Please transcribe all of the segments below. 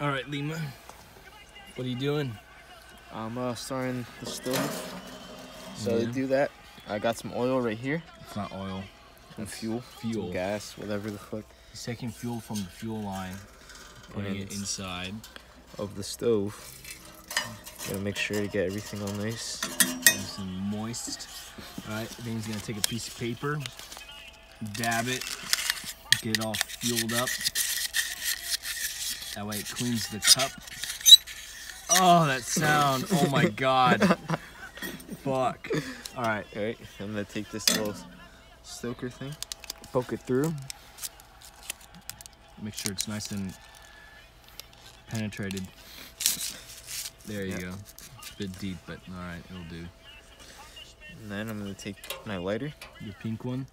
All right, Lima. What are you doing? I'm starting the stove. So Yeah. to do that, I got some oil right here. It's not oil. Some That's fuel. Fuel. Some gas, whatever the fuck. He's taking fuel from the fuel line, putting it inside. Of the stove. Gotta make sure to get everything all nice. Nice and moist. All right, then he's gonna take a piece of paper, dab it, get it all fueled up. That way it cleans the cup. Oh, that sound. Oh my God. Fuck. All right. Alright, I'm gonna take this little stoker thing. Poke it through. Make sure it's nice and penetrated. There you go. It's a bit deep, but all right, it'll do. And then I'm gonna take my lighter, Your pink one.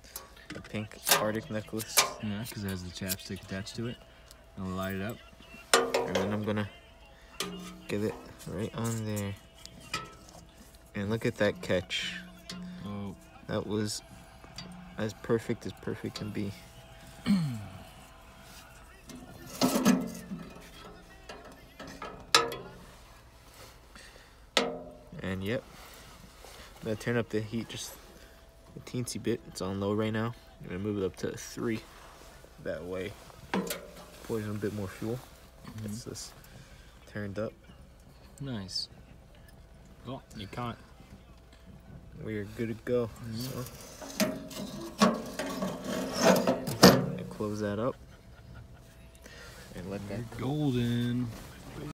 a pink Arctic necklace, Yeah, because it has the chapstick attached to it. I'll light it up. and then I'm gonna get it right on there. And look at that catch. Oh, That was as perfect can be. And yep, I'm gonna turn up the heat just a teensy bit. It's on low right now. I'm gonna move it up to 3. That way, pours in a bit more fuel. Gets this turned up. nice. Oh, you can't. We are good to go. So, I close that up and let that go. Golden.